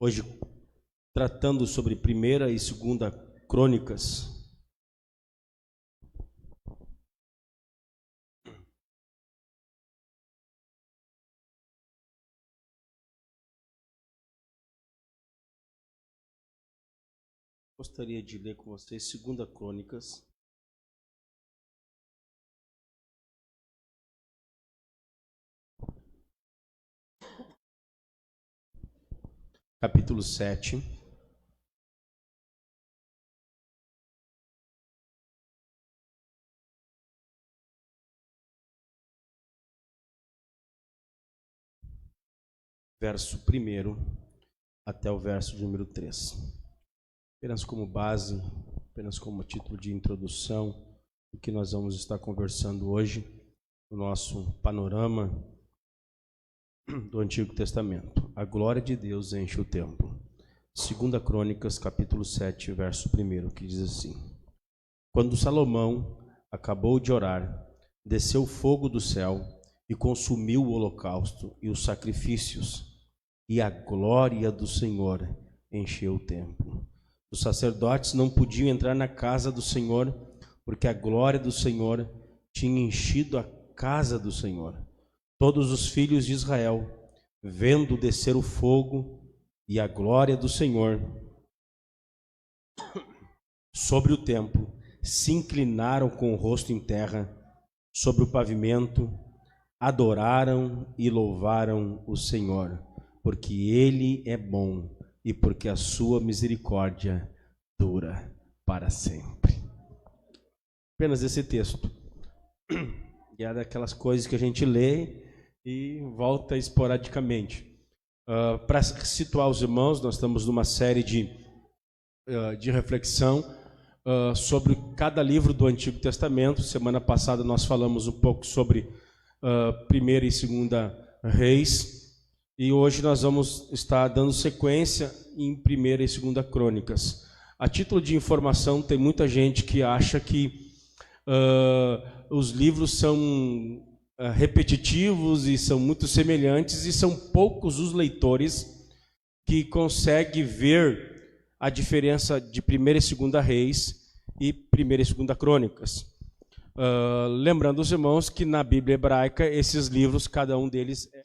Hoje, tratando sobre 1ª e 2ª Crônicas. Gostaria de ler com vocês 2ª Crônicas. Capítulo 7. Verso 1 até o verso de número 3. Apenas como base, apenas como título de introdução, do que nós vamos estar conversando hoje, no nosso panorama do Antigo Testamento. A glória de Deus enche o templo. 2ª Crônicas, capítulo 7, verso 1, que diz assim: Quando Salomão acabou de orar, desceu fogo do céu e consumiu o holocausto e os sacrifícios, e a glória do Senhor encheu o templo. Os sacerdotes não podiam entrar na casa do Senhor, porque a glória do Senhor tinha enchido a casa do Senhor. Todos os filhos de Israel, vendo descer o fogo e a glória do Senhor sobre o templo, se inclinaram com o rosto em terra, sobre o pavimento, adoraram e louvaram o Senhor, porque Ele é bom e porque a sua misericórdia dura para sempre. Apenas esse texto. E é daquelas coisas que a gente lê e volta esporadicamente. Para situar os irmãos, nós estamos numa série de reflexão sobre cada livro do Antigo Testamento. Semana passada nós falamos um pouco sobre 1ª e 2ª Reis, e hoje nós vamos estar dando sequência em 1ª e 2ª Crônicas. A título de informação, tem muita gente que acha que os livros são repetitivos e são muito semelhantes, e são poucos os leitores que conseguem ver a diferença de 1ª e 2ª Reis e 1ª e 2ª Crônicas. Lembrando os irmãos que na Bíblia hebraica esses livros, cada um deles é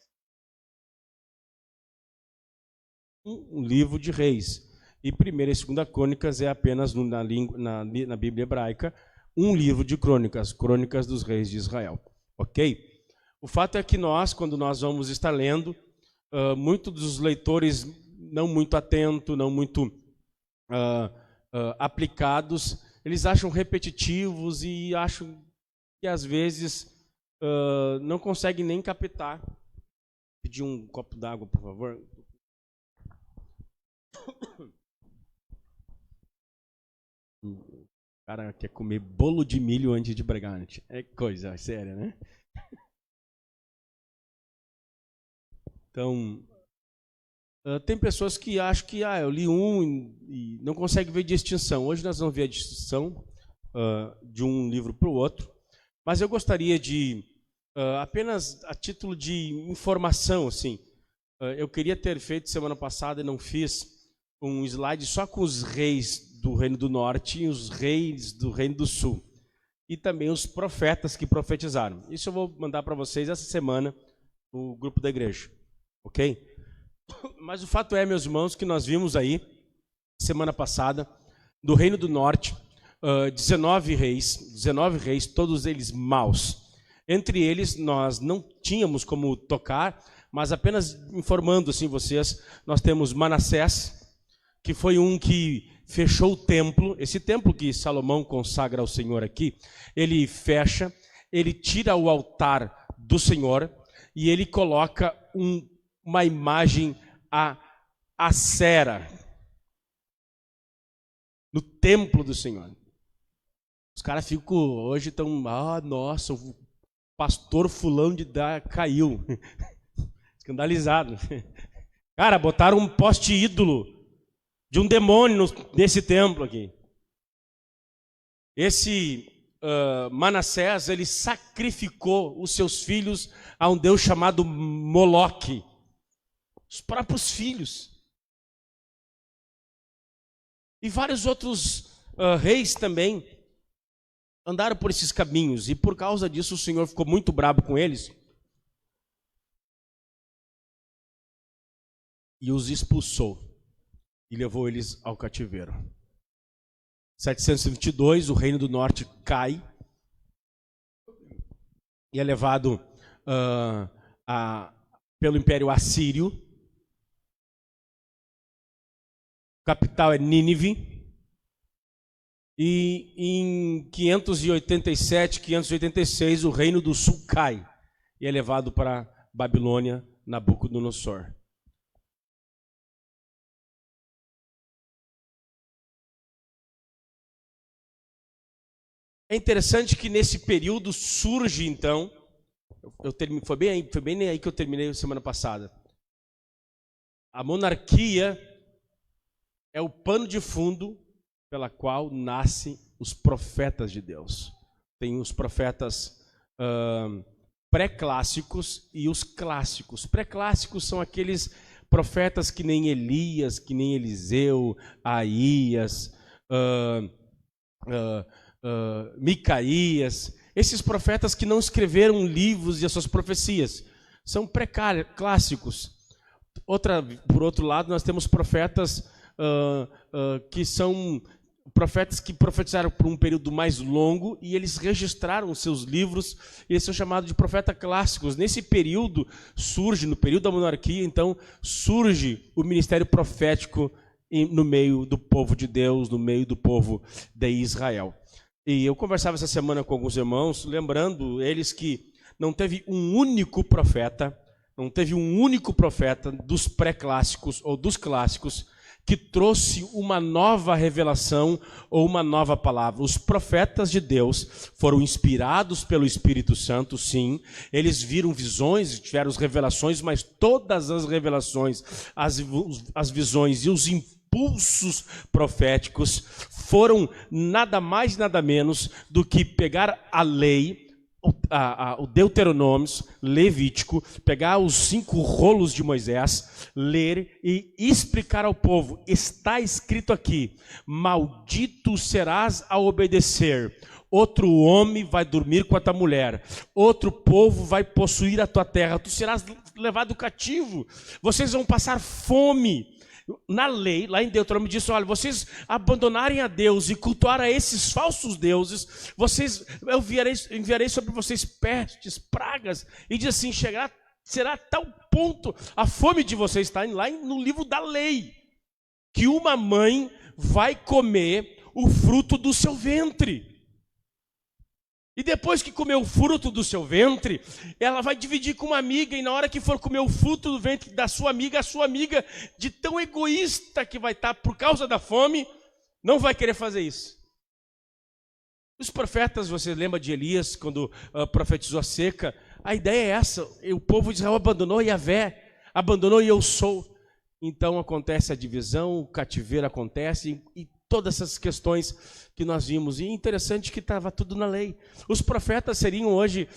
um livro de reis, e 1ª e 2ª Crônicas é apenas na Bíblia hebraica um livro de crônicas, crônicas dos reis de Israel. Ok? O fato é que nós, quando nós vamos estar lendo, muitos dos leitores não muito atentos, não muito aplicados, eles acham repetitivos e acham que às vezes não conseguem nem captar. Vou pedir um copo d'água, por favor. O cara quer comer bolo de milho antes de pregar. É coisa séria, né? Então, tem pessoas que acham que eu li e não conseguem ver distinção. Hoje nós vamos ver a distinção de um livro para o outro. Mas eu gostaria de, apenas a título de informação, assim, eu queria ter feito semana passada e não fiz um slide só com os reis do Reino do Norte e os reis do Reino do Sul. E também os profetas que profetizaram. Isso eu vou mandar para vocês essa semana no grupo da igreja. Ok? Mas o fato é, meus irmãos, que nós vimos aí, semana passada, do Reino do Norte, 19 reis, todos eles maus. Entre eles, nós não tínhamos como tocar, mas apenas informando assim vocês, nós temos Manassés, que foi um que fechou o templo. Esse templo que Salomão consagra ao Senhor aqui, ele fecha, ele tira o altar do Senhor e ele coloca uma imagem a Acera no templo do Senhor. Os caras ficam hoje tão, nossa, o pastor fulano de dar caiu. Escandalizado. Cara, botaram um poste ídolo de um demônio nesse templo aqui. Esse Manassés, ele sacrificou os seus filhos a um deus chamado Moloque. Os próprios filhos. E vários outros reis também andaram por esses caminhos, e por causa disso o Senhor ficou muito bravo com eles e os expulsou e levou eles ao cativeiro. 722, o reino do norte cai e é levado pelo Império Assírio. Capital é Nínive. E em 587, 586, o reino do sul cai e é levado para Babilônia, Nabucodonosor. É interessante que nesse período surge, então, foi bem aí que eu terminei semana passada. A monarquia é o pano de fundo pela qual nascem os profetas de Deus. Tem os profetas pré-clássicos e os clássicos. Pré-clássicos são aqueles profetas que nem Elias, que nem Eliseu, Aías, Micaías. Esses profetas que não escreveram livros e as suas profecias. São pré-clássicos. Por outro lado, nós temos profetas que são profetas que profetizaram por um período mais longo e eles registraram seus livros, e eles são chamados de profetas clássicos. Nesse período surge, no período da monarquia, então, surge o ministério profético no meio do povo de Deus, no meio do povo de Israel. E eu conversava essa semana com alguns irmãos, lembrando eles que não teve um único profeta dos pré-clássicos ou dos clássicos que trouxe uma nova revelação ou uma nova palavra. Os profetas de Deus foram inspirados pelo Espírito Santo, sim. Eles viram visões, tiveram revelações, mas todas as revelações, as visões e os impulsos proféticos foram nada mais, nada menos do que pegar a lei, o Deuteronômio, Levítico, pegar os 5 rolos de Moisés, ler e explicar ao povo. Está escrito aqui: maldito serás ao obedecer. Outro homem vai dormir com a tua mulher. Outro povo vai possuir a tua terra. Tu serás levado cativo. Vocês vão passar fome. Na lei, lá em Deuteronômio diz: olha, vocês abandonarem a Deus e cultuar a esses falsos deuses, eu enviarei sobre vocês pestes, pragas, e diz assim: será tal ponto a fome de vocês, está lá no livro da lei, que uma mãe vai comer o fruto do seu ventre. E depois que comer o fruto do seu ventre, ela vai dividir com uma amiga, e na hora que for comer o fruto do ventre da sua amiga, a sua amiga, de tão egoísta que vai estar por causa da fome, não vai querer fazer isso. Os profetas, você lembra de Elias, quando profetizou a seca? A ideia é essa: o povo de Israel abandonou Yahvé, abandonou e eu sou. Então acontece a divisão, o cativeiro acontece, e todas essas questões que nós vimos. E interessante que estava tudo na lei. Os profetas seriam hoje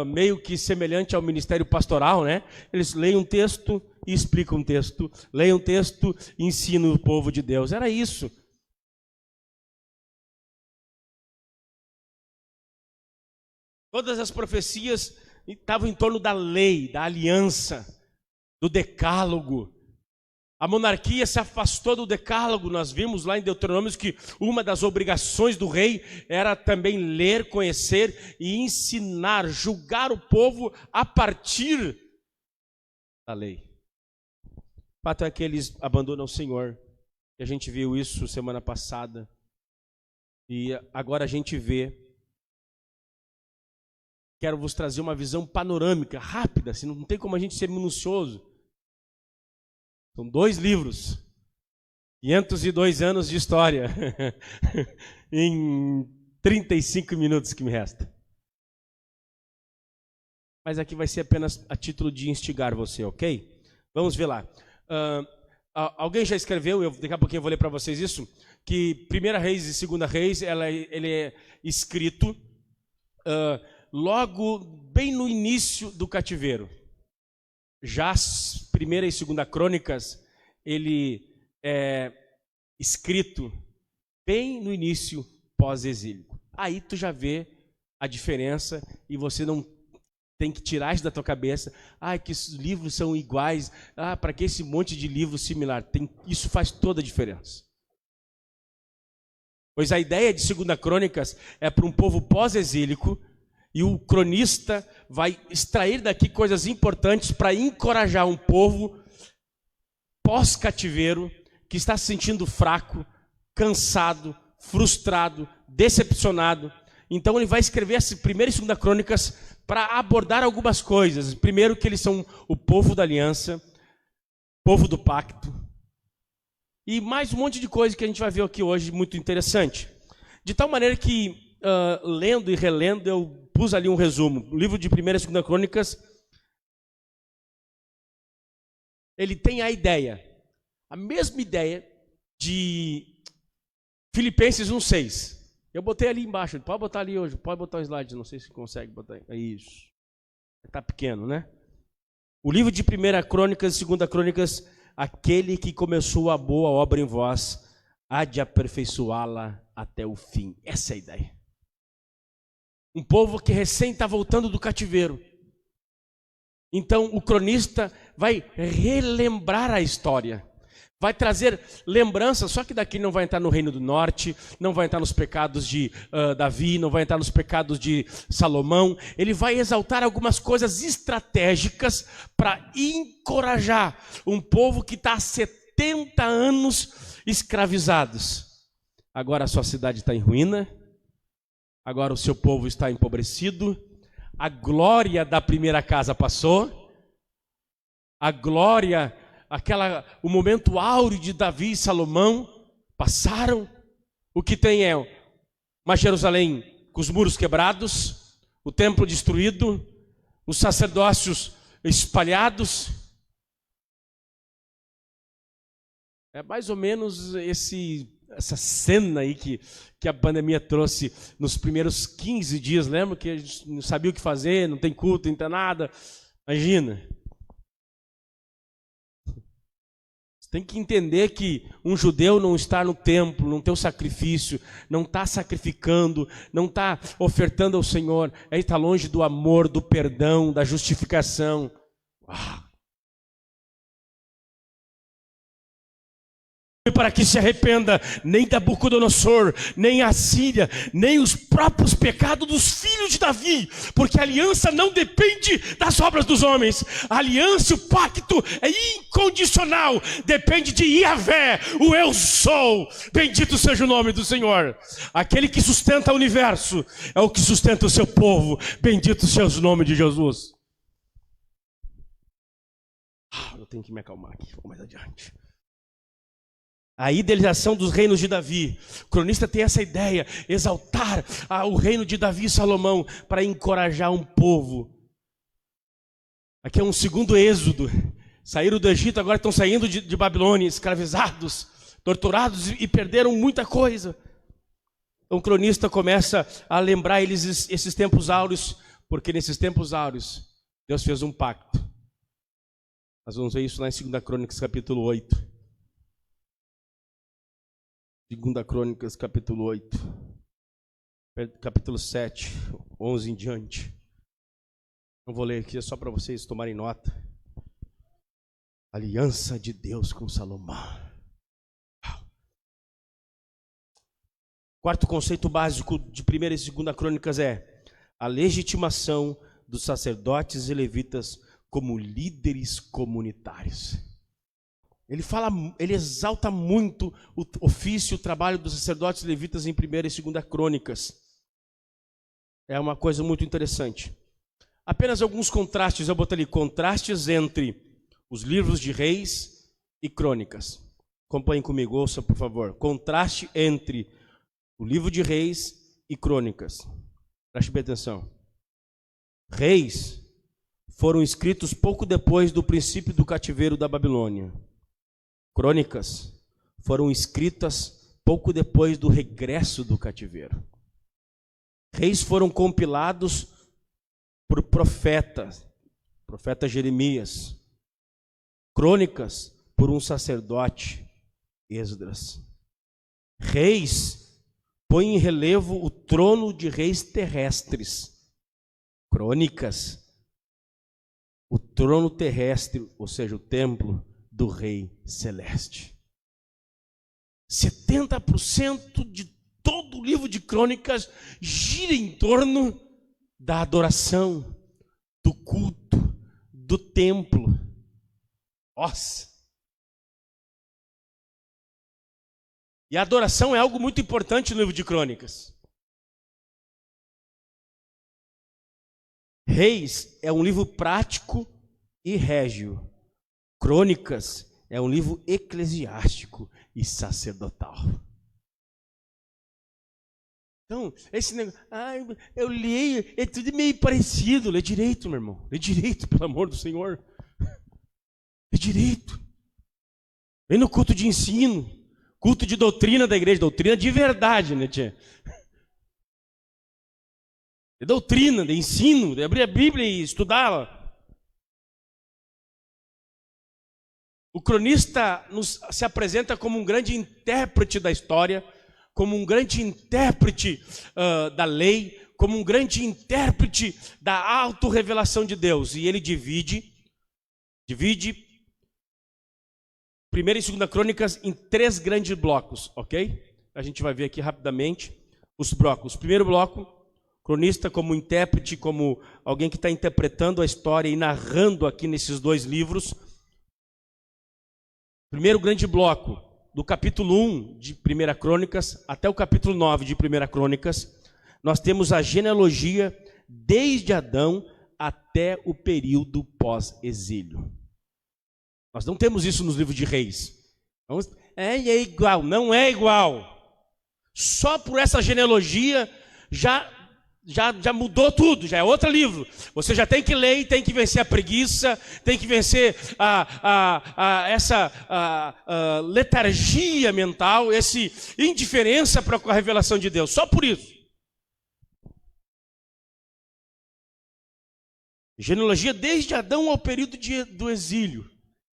meio que semelhante ao ministério pastoral, né? Eles leem um texto e explicam um texto, leem um texto e ensinam o povo de Deus. Era isso. Todas as profecias estavam em torno da lei, da aliança, do decálogo. A monarquia se afastou do decálogo. Nós vimos lá em Deuteronômio que uma das obrigações do rei era também ler, conhecer e ensinar, julgar o povo a partir da lei. O fato é que eles abandonam o Senhor. E a gente viu isso semana passada. E agora a gente vê. Quero vos trazer uma visão panorâmica, rápida, assim, não tem como a gente ser minucioso. São 2 livros, 502 anos de história, em 35 minutos que me resta. Mas aqui vai ser apenas a título de instigar você, ok? Vamos ver lá. Alguém já escreveu, daqui a pouquinho eu vou ler para vocês isso, que 1 Reis e 2 Reis, ele é escrito logo bem no início do cativeiro. Já as 1ª e 2ª Crônicas, ele é escrito bem no início pós-exílico. Aí tu já vê a diferença e você não tem que tirar isso da tua cabeça. Que esses livros são iguais. Para que esse monte de livro similar? Isso faz toda a diferença. Pois a ideia de 2 Crônicas é para um povo pós-exílico, e o cronista vai extrair daqui coisas importantes para encorajar um povo pós-cativeiro que está se sentindo fraco, cansado, frustrado, decepcionado. Então ele vai escrever essa 1ª e 2 Crônicas para abordar algumas coisas. Primeiro, que eles são o povo da aliança, povo do pacto, e mais um monte de coisa que a gente vai ver aqui hoje, muito interessante. De tal maneira que, lendo e relendo, eu pus ali um resumo. O livro de 1ª e 2 Crônicas, ele tem a ideia, a mesma ideia de Filipenses 1:6. Eu botei ali embaixo, pode botar ali hoje, pode botar o slide, não sei se consegue botar. Isso. Está pequeno, né? O livro de 1ª Crônicas e 2 Crônicas, aquele que começou a boa obra em vós, há de aperfeiçoá-la até o fim. Essa é a ideia. Um povo que recém está voltando do cativeiro. Então o cronista vai relembrar a história. Vai trazer lembranças, só que daqui não vai entrar no Reino do Norte, não vai entrar nos pecados de Davi, não vai entrar nos pecados de Salomão. Ele vai exaltar algumas coisas estratégicas para encorajar um povo que está há 70 anos escravizados. Agora a sua cidade está em ruína, agora o seu povo está empobrecido, a glória da primeira casa passou, a glória... o momento áureo de Davi e Salomão passaram. O que tem é uma Jerusalém com os muros quebrados, o templo destruído, os sacerdócios espalhados. É mais ou menos essa cena aí que a pandemia trouxe nos primeiros 15 dias. Lembra que a gente não sabia o que fazer, não tem culto, não tem nada. Imagina. Tem que entender que um judeu não está no templo, não tem o sacrifício, não está sacrificando, não está ofertando ao Senhor. Ele está longe do amor, do perdão, da justificação. Para que se arrependa, nem Nabucodonosor, nem a Síria, nem os próprios pecados dos filhos de Davi, porque a aliança não depende das obras dos homens. A aliança, o pacto é incondicional, depende de Yahvé, o eu sou. Bendito seja o nome do Senhor. Aquele que sustenta o universo é o que sustenta o seu povo. Bendito seja o nome de Jesus. Eu tenho que me acalmar aqui, vou mais adiante. A idealização dos reinos de Davi. O cronista tem essa ideia, exaltar o reino de Davi e Salomão para encorajar um povo. Aqui é um segundo êxodo. Saíram do Egito, agora estão saindo de Babilônia, escravizados, torturados e perderam muita coisa. Então o cronista começa a lembrar eles esses tempos áureos, porque nesses tempos áureos Deus fez um pacto. Nós vamos ver isso lá em 2 Crônicas, capítulo 8. 2 Crônicas, capítulo 8, capítulo 7, 11 em diante. Não vou ler aqui, é só para vocês tomarem nota. Aliança de Deus com Salomão. Quarto conceito básico de 1ª e 2 Crônicas é a legitimação dos sacerdotes e levitas como líderes comunitários. Ele exalta muito o ofício, o trabalho dos sacerdotes e levitas em 1ª e 2 Crônicas. É uma coisa muito interessante. Apenas alguns contrastes, eu botei ali, contrastes entre os livros de Reis e Crônicas. Acompanhem comigo, ouça por favor. Contraste entre o livro de Reis e Crônicas. Preste bem atenção. Reis foram escritos pouco depois do princípio do cativeiro da Babilônia. Crônicas foram escritas pouco depois do regresso do cativeiro. Reis foram compilados por profeta Jeremias. Crônicas por um sacerdote, Esdras. Reis põe em relevo o trono de reis terrestres. Crônicas, o trono terrestre, ou seja, o templo do rei celeste. 70% de todo o livro de Crônicas gira em torno da adoração, do culto, do templo. Nossa! E a adoração é algo muito importante no livro de Crônicas. Reis é um livro prático e régio. Crônicas é um livro eclesiástico e sacerdotal. Então, esse negócio, eu leio, é tudo meio parecido. Lê direito, meu irmão. Lê direito, pelo amor do Senhor. Lê direito. Vem no culto de ensino, culto de doutrina da igreja, doutrina de verdade, né, tia? De doutrina, de ensino, de abrir a Bíblia e estudá-la. O cronista se apresenta como um grande intérprete da história, como um grande intérprete da lei, como um grande intérprete da autorrevelação de Deus. E ele divide 1ª e 2ª Crônicas em 3 grandes blocos, ok? A gente vai ver aqui rapidamente os blocos. O primeiro bloco, cronista como intérprete, como alguém que está interpretando a história e narrando aqui nesses 2 livros. Primeiro grande bloco, do capítulo 1 de 1ª Crônicas até o capítulo 9 de 1ª Crônicas, nós temos a genealogia desde Adão até o período pós-exílio. Nós não temos isso nos livros de Reis. É igual, não é igual. Só por essa genealogia já mudou tudo, já é outro livro. Você já tem que ler e tem que vencer a preguiça, tem que vencer essa letargia mental, essa indiferença para a revelação de Deus. Só por isso. Genealogia desde Adão ao período do exílio.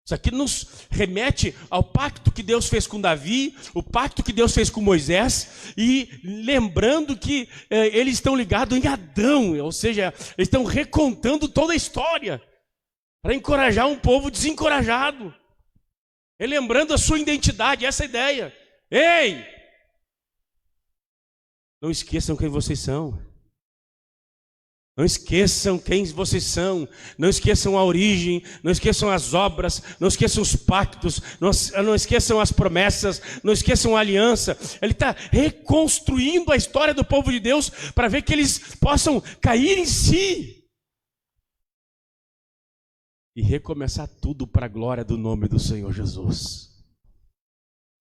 Isso aqui nos remete ao pacto que Deus fez com Davi, o pacto que Deus fez com Moisés, e lembrando que eles estão ligados em Adão, ou seja, eles estão recontando toda a história, para encorajar um povo desencorajado, relembrando a sua identidade, essa é a ideia. Ei! Não esqueçam quem vocês são. Não esqueçam quem vocês são, não esqueçam a origem, não esqueçam as obras, não esqueçam os pactos, não esqueçam as promessas, não esqueçam a aliança. Ele está reconstruindo a história do povo de Deus para ver que eles possam cair em si e recomeçar tudo para a glória do nome do Senhor Jesus.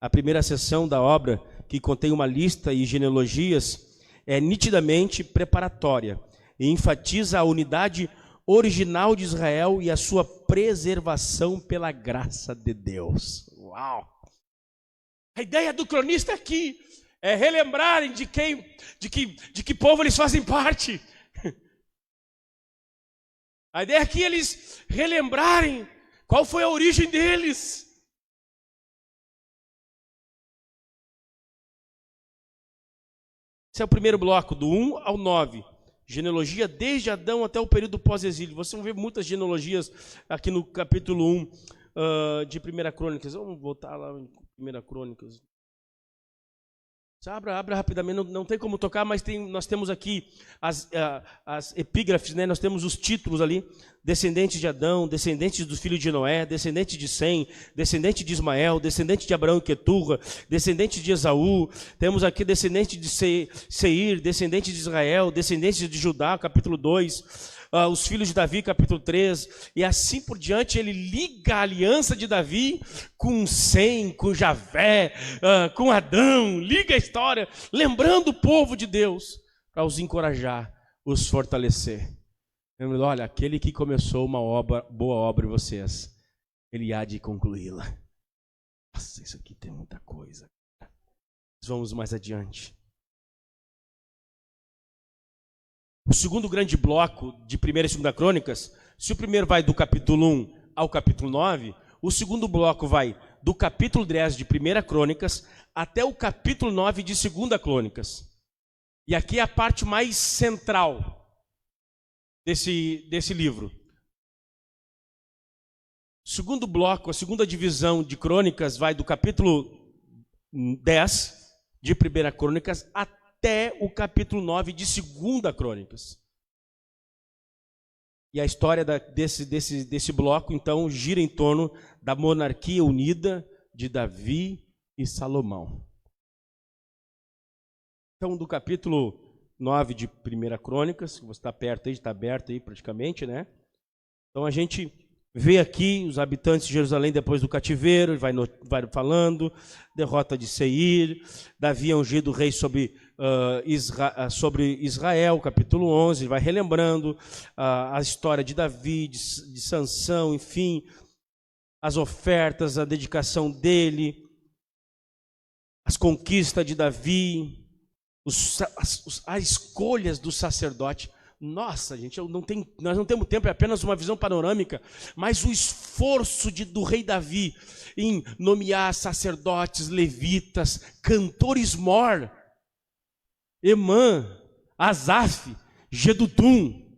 A primeira seção da obra, que contém uma lista e genealogias, é nitidamente preparatória e enfatiza a unidade original de Israel e a sua preservação pela graça de Deus. Uau! A ideia do cronista aqui é relembrarem de que povo eles fazem parte. A ideia aqui é eles relembrarem qual foi a origem deles. Esse é o primeiro bloco, do 1 ao 9. Genealogia desde Adão até o período pós-exílio. Você vai ver muitas genealogias aqui no capítulo 1 de 1ª Crônicas. Vamos voltar lá em 1ª Crônicas. Abra rapidamente, não tem como tocar, mas nós temos aqui as epígrafes, né? Nós temos os títulos ali: descendentes de Adão, descendentes dos filhos de Noé, descendente de Sem, descendente de Ismael, descendente de Abraão e Queturra, descendente de Esaú. Temos aqui descendente de Seir, descendente de Israel, descendente de Judá, capítulo 2. Os filhos de Davi, capítulo 3, e assim por diante. Ele liga a aliança de Davi com Sem, com Javé, com Adão, liga a história, lembrando o povo de Deus, para os encorajar, os fortalecer. Olha, aquele que começou uma boa obra em vocês, ele há de concluí-la. Nossa, isso aqui tem muita coisa. Vamos mais adiante. O segundo grande bloco de 1ª e 2ª Crônicas, se o primeiro vai do capítulo 1 ao capítulo 9, o segundo bloco vai do capítulo 10 de 1 Crônicas até o capítulo 9 de 2 Crônicas. E aqui é a parte mais central desse livro. O segundo bloco, a segunda divisão de Crônicas vai do capítulo 10 de 1 Crônicas até o capítulo 9 de 2 Crônicas. E a história desse bloco, então, gira em torno da monarquia unida de Davi e Salomão. Então, do capítulo 9 de 1 Crônicas, você está perto aí, está aberto aí praticamente, né? Então, a gente vê aqui os habitantes de Jerusalém depois do cativeiro, vai falando, derrota de Seir, Davi é ungido rei sobre Israel, capítulo 11, vai relembrando a história de Davi, de Sansão, enfim, as ofertas, a dedicação dele, as conquistas de Davi, as escolhas do sacerdote. Nossa, gente, nós não temos tempo, é apenas uma visão panorâmica, mas o esforço do rei Davi em nomear sacerdotes, levitas, cantores mor, Emã, Asaf, Jedutum,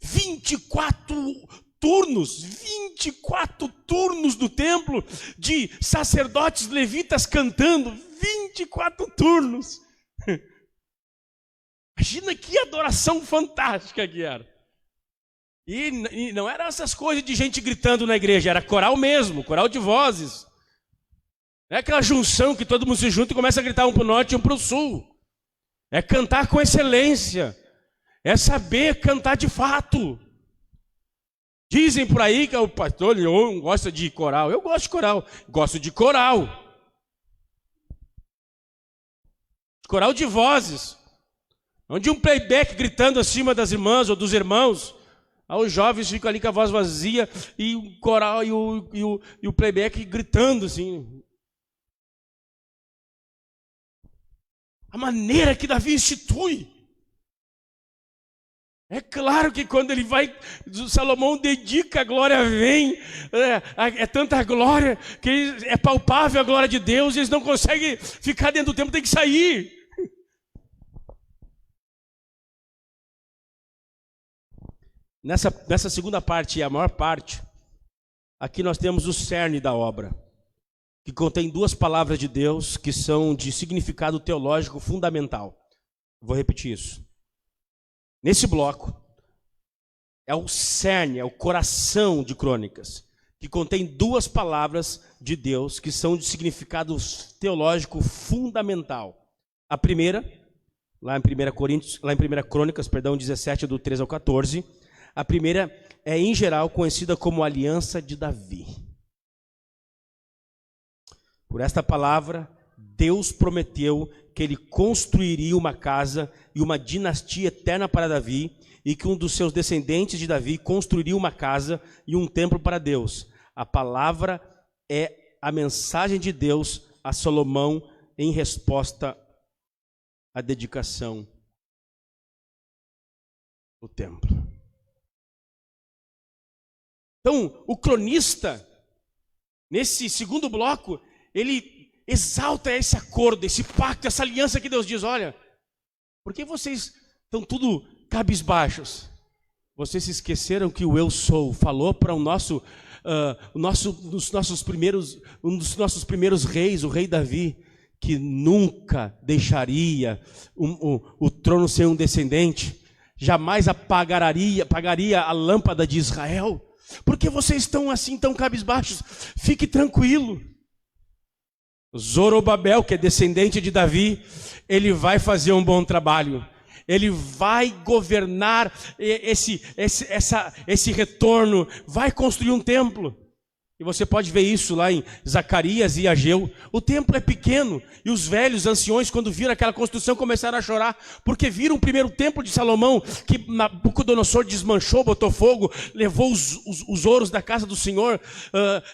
24 turnos do templo de sacerdotes levitas cantando, 24 turnos. Imagina que adoração fantástica que era. E não eram essas coisas de gente gritando na igreja, era coral mesmo, coral de vozes. Não é aquela junção que todo mundo se junta e começa a gritar um para o norte e um para o sul. É cantar com excelência, é saber cantar de fato. Dizem por aí que o pastor Leon gosta de coral. Eu gosto de coral, gosto de coral. Coral de vozes. Onde um playback gritando acima das irmãs ou dos irmãos, os jovens ficam ali com a voz vazia e o coral e o playback gritando assim. A maneira que Davi institui. É claro que quando ele vai, Salomão dedica, a glória vem, é tanta glória que é palpável a glória de Deus e eles não conseguem ficar dentro do templo, tem que sair. Nessa segunda parte, e a maior parte, aqui nós temos o cerne da obra, que contém duas palavras de Deus que são de significado teológico fundamental. Vou repetir isso. Nesse bloco, é o cerne, é o coração de Crônicas, que contém duas palavras de Deus que são de significado teológico fundamental. A primeira, lá em 1 Crônicas, 17, do 13 ao 14, a primeira é, em geral, conhecida como Aliança de Davi. Por esta palavra, Deus prometeu que ele construiria uma casa e uma dinastia eterna para Davi, e que um dos seus descendentes de Davi construiria uma casa e um templo para Deus. A palavra é a mensagem de Deus a Salomão em resposta à dedicação do templo. Então, o cronista, nesse segundo bloco, ele exalta esse acordo, esse pacto, essa aliança que Deus diz: olha, por que vocês estão tudo cabisbaixos? Vocês se esqueceram que o Eu Sou falou para um dos nossos primeiros reis, o rei Davi, que nunca deixaria o trono sem um descendente, jamais apagaria a lâmpada de Israel. Por que vocês estão assim tão cabisbaixos? Fique tranquilo. Zorobabel, que é descendente de Davi, ele vai fazer um bom trabalho. Ele vai governar esse retorno, vai construir um templo. E você pode ver isso lá em Zacarias e Ageu. O templo é pequeno e os velhos anciões, quando viram aquela construção, começaram a chorar, porque viram o primeiro templo de Salomão, que Nabucodonosor desmanchou, botou fogo, levou os ouros da casa do Senhor,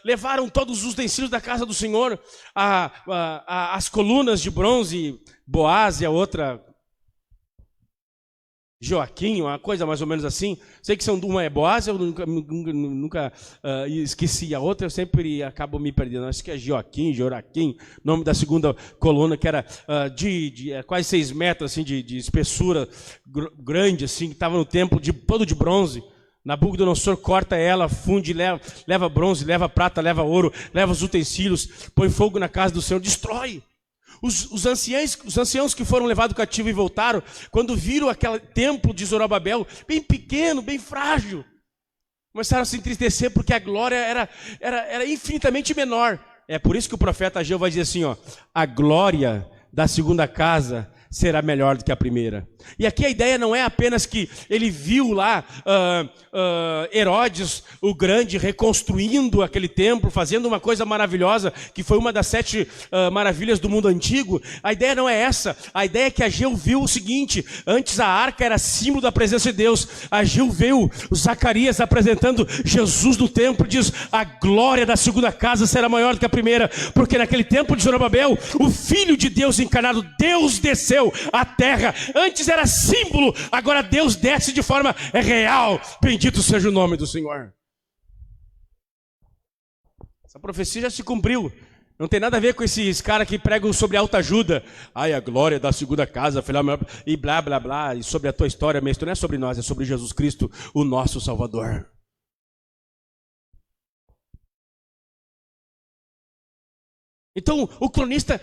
levaram todos os utensílios da casa do Senhor, as colunas de bronze, Boaz e a outra, Joaquim, uma coisa mais ou menos assim. Sei que são uma é Boaz, eu nunca esqueci a outra, eu sempre acabo me perdendo. Acho que é Joraquim, nome da segunda coluna, que era de quase 6 metros assim, de espessura, grande, assim, que estava no templo, todo de bronze. Nabucodonosor corta ela, funde, leva bronze, leva prata, leva ouro, leva os utensílios, põe fogo na casa do Senhor, destrói. Os anciãos que foram levados cativo e voltaram, quando viram aquele templo de Zorobabel, bem pequeno, bem frágil, começaram a se entristecer porque a glória era infinitamente menor. É por isso que o profeta Ageu vai dizer assim, ó, a glória da segunda casa será melhor do que a primeira. E aqui a ideia não é apenas que ele viu lá Herodes o Grande reconstruindo aquele templo, fazendo uma coisa maravilhosa, que foi uma das 7 maravilhas do mundo antigo. A ideia não é essa. A ideia é que Ageu viu o seguinte: antes a arca era símbolo da presença de Deus. Ageu viu Zacarias apresentando Jesus no templo, diz, a glória da segunda casa será maior do que a primeira, porque naquele templo de Zorobabel, o Filho de Deus encarnado, Deus desceu à terra. Antes era símbolo, agora Deus desce de forma real. Bendito seja o nome do Senhor. Essa profecia já se cumpriu. Não tem nada a ver com esses caras que pregam sobre autoajuda. Ai, a glória da segunda casa, e blá, blá, blá. E sobre a tua história, minha história não é sobre nós, é sobre Jesus Cristo, o nosso Salvador. Então o cronista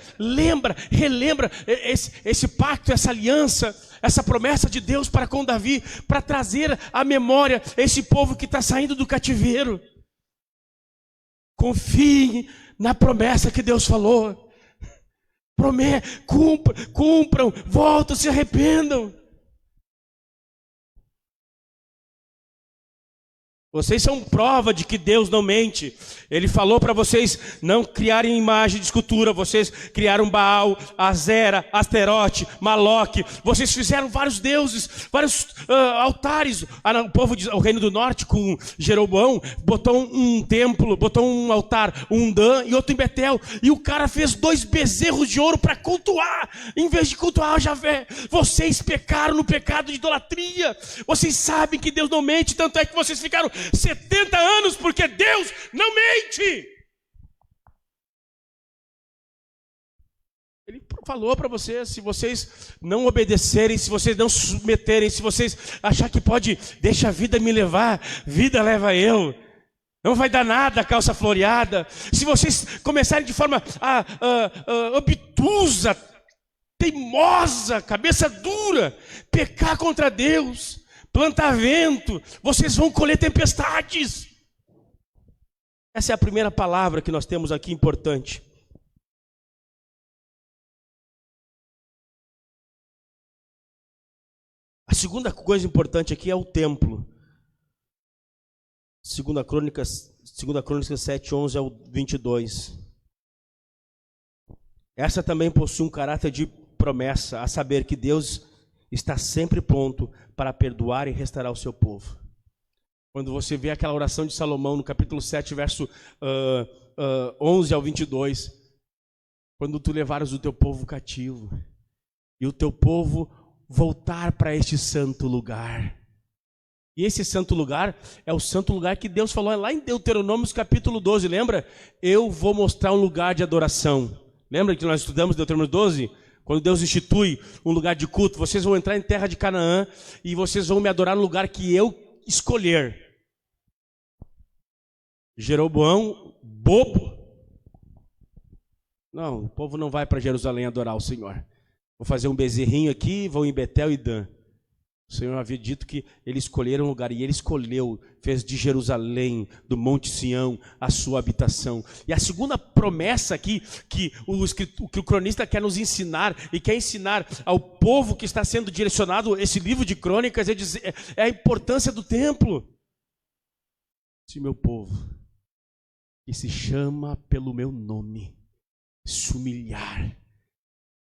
relembra esse pacto, essa aliança, essa promessa de Deus para com Davi, para trazer à memória esse povo que está saindo do cativeiro. Confie na promessa que Deus falou. Cumpram, voltam, se arrependam. Vocês são prova de que Deus não mente. Ele falou para vocês não criarem imagem de escultura. Vocês criaram Baal, Azera, Asterote, Maloque. Vocês fizeram vários deuses, vários altares. O reino do norte com Jeroboão botou um templo, botou um altar, um Dan e outro em Betel. E o cara fez 2 bezerros de ouro para cultuar, em vez de cultuar Javé. Vocês pecaram no pecado de idolatria. Vocês sabem que Deus não mente, tanto é que vocês ficaram 70 anos, porque Deus não mente. Ele falou para vocês, se vocês não obedecerem, se vocês não se submeterem, se vocês achar que pode, deixa a vida me levar, vida leva eu. Não vai dar nada a calça floreada. Se vocês começarem de forma obtusa, teimosa, cabeça dura, pecar contra Deus, plantar vento, vocês vão colher tempestades. Essa é a primeira palavra que nós temos aqui importante. A segunda coisa importante aqui é o templo. 2 Crônicas 7, 11 ao 22. Essa também possui um caráter de promessa, a saber que Deus está sempre pronto para perdoar e restaurar o seu povo. Quando você vê aquela oração de Salomão no capítulo 7, verso 11 ao 22, quando tu levares o teu povo cativo e o teu povo voltar para este santo lugar. E esse santo lugar é o santo lugar que Deus falou lá em Deuteronômio capítulo 12, lembra? Eu vou mostrar um lugar de adoração. Lembra que nós estudamos Deuteronômio 12? Quando Deus institui um lugar de culto, vocês vão entrar em terra de Canaã e vocês vão me adorar no lugar que eu escolher. Jeroboão, bobo. Não, o povo não vai para Jerusalém adorar o Senhor. Vou fazer um bezerrinho aqui, vou em Betel e Dan. O Senhor havia dito que ele escolheram um lugar, e ele escolheu, fez de Jerusalém, do Monte Sião, a sua habitação. E a segunda promessa aqui, que o cronista quer nos ensinar, e quer ensinar ao povo que está sendo direcionado esse livro de crônicas, é a importância do templo. Se meu povo, que se chama pelo meu nome, se humilhar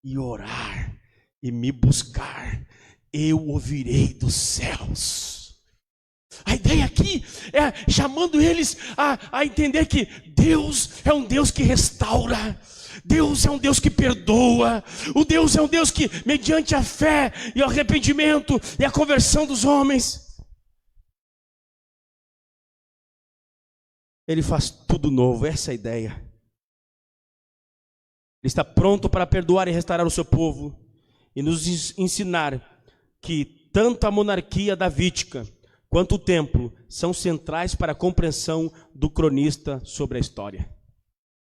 e orar e me buscar, eu ouvirei dos céus. A ideia aqui é chamando eles a entender que Deus é um Deus que restaura, Deus é um Deus que perdoa. O Deus é um Deus que, mediante a fé e o arrependimento e a conversão dos homens, Ele faz tudo novo. Essa é a ideia. Ele está pronto para perdoar e restaurar o seu povo e nos ensinar que tanto a monarquia davídica quanto o templo são centrais para a compreensão do cronista sobre a história.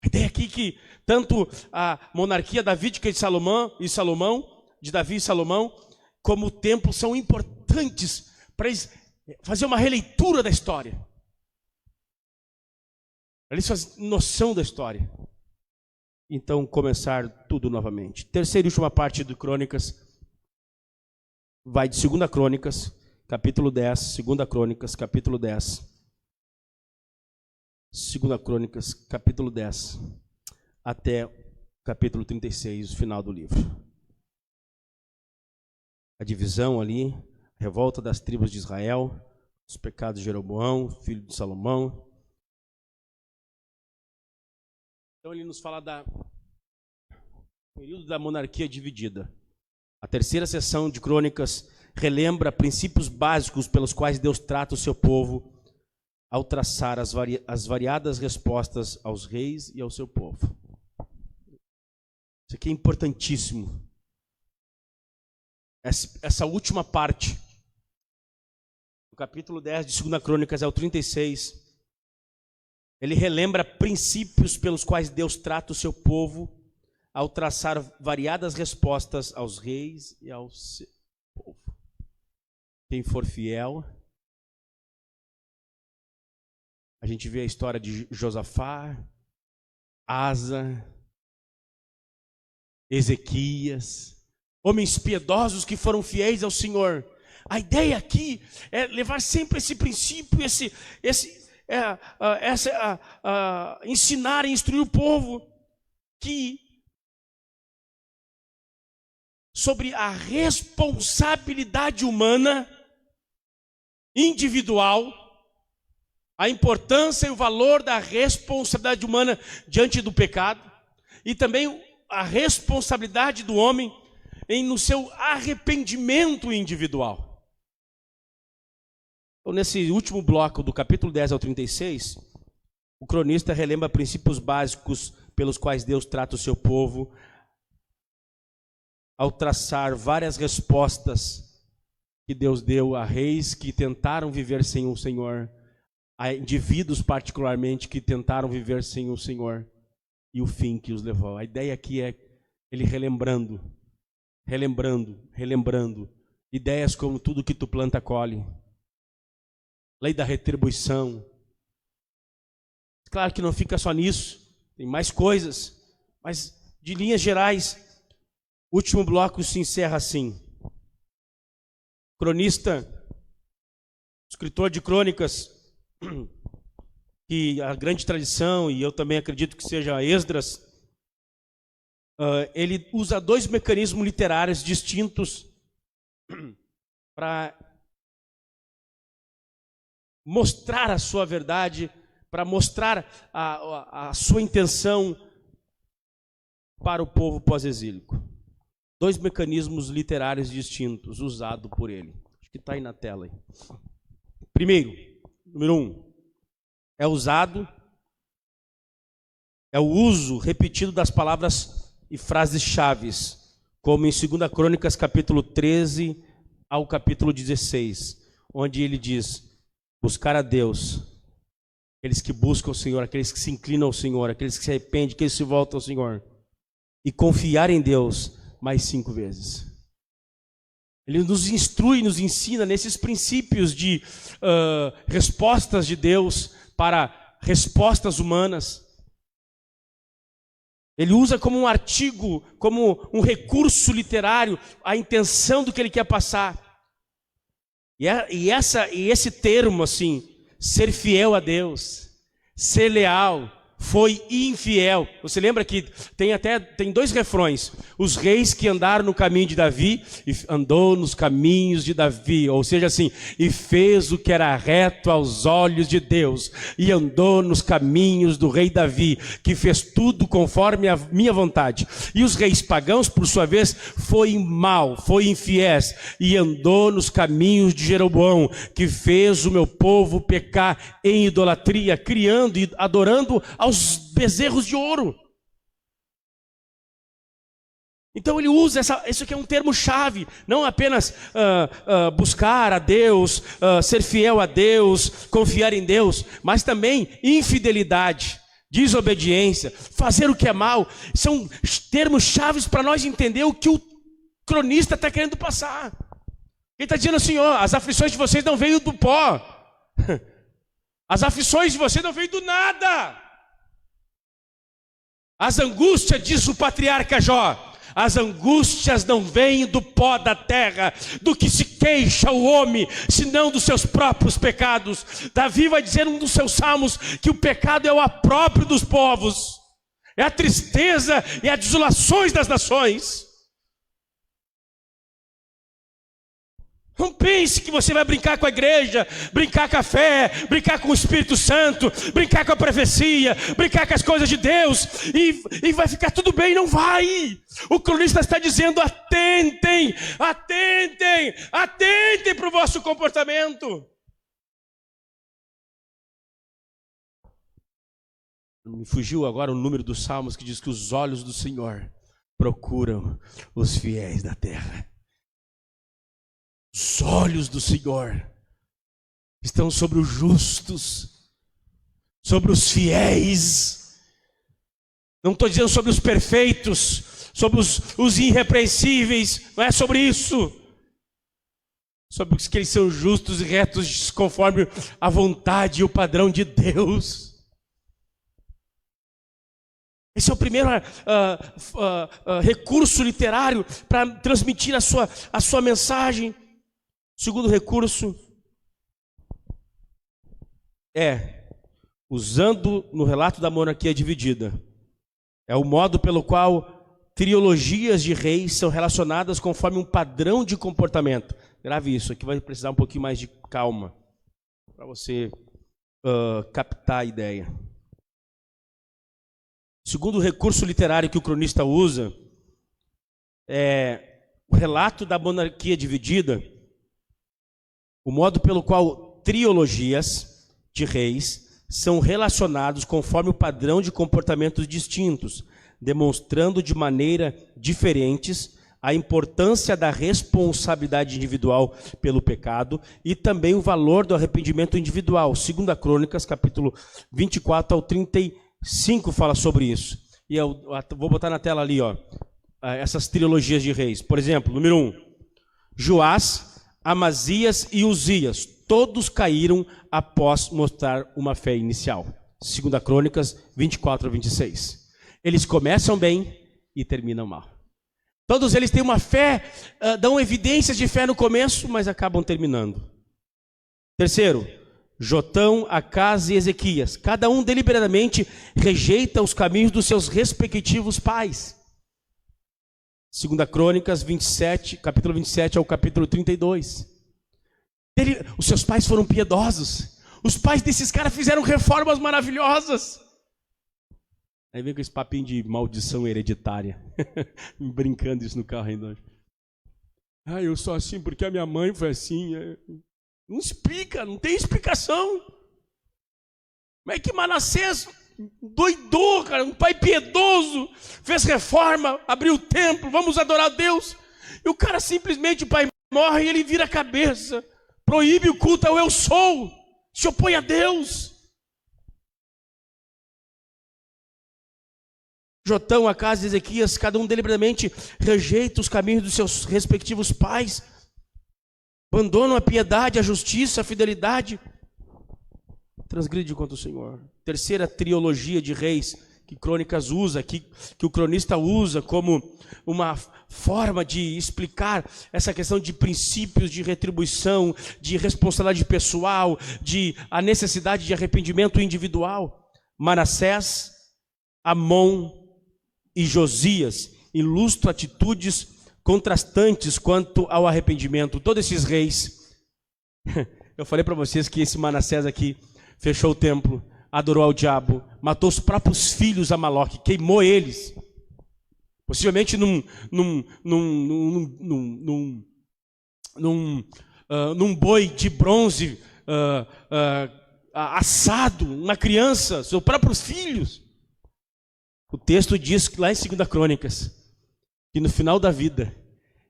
A ideia aqui que tanto a monarquia davídica de de Davi e Salomão, como o templo são importantes para eles fazer uma releitura da história. Para eles fazerem noção da história. Então começar tudo novamente. Terceira e última parte do Crônicas vai de 2 Crônicas, capítulo 10, 2 Crônicas, capítulo 10. 2 Crônicas, capítulo 10, até capítulo 36, o final do livro. A divisão ali, a revolta das tribos de Israel, os pecados de Jeroboão, filho de Salomão. Então ele nos fala do período da monarquia dividida. A terceira seção de Crônicas relembra princípios básicos pelos quais Deus trata o seu povo ao traçar as variadas respostas aos reis e ao seu povo. Isso aqui é importantíssimo. Essa última parte, do capítulo 10 de 2 Crônicas ao 36, ele relembra princípios pelos quais Deus trata o seu povo ao traçar variadas respostas aos reis e ao seu povo. Quem for fiel, a gente vê a história de Josafá, Asa, Ezequias, homens piedosos que foram fiéis ao Senhor. A ideia aqui é levar sempre esse princípio, ensinar e instruir o povo sobre a responsabilidade humana, individual, a importância e o valor da responsabilidade humana diante do pecado, e também a responsabilidade do homem no seu arrependimento individual. Então, nesse último bloco, do capítulo 10 ao 36, o cronista relembra princípios básicos pelos quais Deus trata o seu povo ao traçar várias respostas que Deus deu a reis que tentaram viver sem o Senhor, a indivíduos particularmente que tentaram viver sem o Senhor, e o fim que os levou. A ideia aqui é ele relembrando ideias como tudo que tu planta colhe, lei da retribuição. Claro que não fica só nisso, tem mais coisas, mas de linhas gerais, o último bloco se encerra assim. Cronista, escritor de crônicas, que a grande tradição, e eu também acredito que seja Esdras, ele usa dois mecanismos literários distintos para mostrar a sua verdade, para mostrar a sua intenção para o povo pós-exílico. Dois mecanismos literários distintos usados por ele. Acho que está aí na tela. Aí. Primeiro, número 1, é o uso repetido das palavras e frases chaves, como em 2 Crônicas, capítulo 13 ao capítulo 16, onde ele diz: buscar a Deus, aqueles que buscam o Senhor, aqueles que se inclinam ao Senhor, aqueles que se arrependem, aqueles que se voltam ao Senhor, e confiar em Deus mais 5 vezes. Ele nos instrui, nos ensina nesses princípios de respostas de Deus para respostas humanas. Ele usa como um artigo, como um recurso literário, a intenção do que ele quer passar. E esse termo, assim, ser fiel a Deus, ser leal, foi infiel. Você lembra que tem dois refrões: os reis que andaram no caminho de Davi, e andou nos caminhos de Davi, ou seja assim, e fez o que era reto aos olhos de Deus, e andou nos caminhos do rei Davi, que fez tudo conforme a minha vontade. E os reis pagãos, por sua vez, foi infiéis, e andou nos caminhos de Jeroboão, que fez o meu povo pecar em idolatria, criando e adorando aos bezerros de ouro. Então ele usa isso aqui é um termo-chave, não apenas buscar a Deus, ser fiel a Deus, confiar em Deus, mas também infidelidade, desobediência, fazer o que é mal. São termos-chave para nós entender o que o cronista está querendo passar. Ele está dizendo assim: ó, as aflições de vocês não veio do pó, as aflições de vocês não veio do nada. As angústias, diz o patriarca Jó, as angústias não vêm do pó da terra, do que se queixa o homem, senão dos seus próprios pecados. Davi vai dizer em um dos seus salmos que o pecado é o opróbrio dos povos, é a tristeza e as desolações das nações. Não pense que você vai brincar com a igreja, brincar com a fé, brincar com o Espírito Santo, brincar com a profecia, brincar com as coisas de Deus e vai ficar tudo bem. Não vai. O cronista está dizendo: atentem para o vosso comportamento. Me fugiu agora o número dos salmos que diz que os olhos do Senhor procuram os fiéis da terra. Os olhos do Senhor estão sobre os justos, sobre os fiéis. Não estou dizendo sobre os perfeitos, sobre os irrepreensíveis, não é sobre isso. Sobre os que eles são justos e retos conforme a vontade e o padrão de Deus. Esse é o primeiro recurso literário para transmitir a sua mensagem. O segundo recurso é usando no relato da monarquia dividida. É o modo pelo qual trilogias de reis são relacionadas conforme um padrão de comportamento. Grave isso, aqui vai precisar um pouquinho mais de calma para você captar a ideia. O segundo recurso literário que o cronista usa é o relato da monarquia dividida, o modo pelo qual trilogias de reis são relacionados conforme o padrão de comportamentos distintos, demonstrando de maneira diferentes a importância da responsabilidade individual pelo pecado e também o valor do arrependimento individual. 2 Crônicas, capítulo 24 ao 35, fala sobre isso. E eu vou botar na tela ali, ó, essas trilogias de reis. Por exemplo, número 1, Joás, Amazias e Uzias, todos caíram após mostrar uma fé inicial. 2 Crônicas 24 a 26. Eles começam bem e terminam mal. Todos eles têm uma fé, dão evidências de fé no começo, mas acabam terminando. Terceiro, Jotão, Acás e Ezequias. Cada um deliberadamente rejeita os caminhos dos seus respectivos pais. 2 Crônicas 27, capítulo 27 ao capítulo 32. Os seus pais foram piedosos. Os pais desses caras fizeram reformas maravilhosas. Aí vem com esse papinho de maldição hereditária. Brincando isso no carro ainda. Ah, eu sou assim porque a minha mãe foi assim. Não explica, não tem explicação. Como é que Manassés doidou, cara, um pai piedoso, fez reforma, abriu o templo, vamos adorar a Deus. E o cara simplesmente, o pai morre e ele vira a cabeça, proíbe o culto ao eu sou, se opõe a Deus. Jotão, Acás e Ezequias, cada um deliberadamente rejeita os caminhos dos seus respectivos pais, abandonam a piedade, a justiça, a fidelidade, transgride contra o Senhor. Terceira trilogia de reis que Crônicas usa, que o cronista usa como uma forma de explicar essa questão de princípios de retribuição, de responsabilidade pessoal, de a necessidade de arrependimento individual. Manassés, Amon e Josias ilustram atitudes contrastantes quanto ao arrependimento. Todos esses reis, eu falei para vocês que esse Manassés aqui fechou o templo, adorou ao diabo, matou os próprios filhos a Maloque, queimou eles, possivelmente num boi de bronze assado, uma criança, seus próprios filhos. O texto diz que lá em 2 Crônicas, que no final da vida,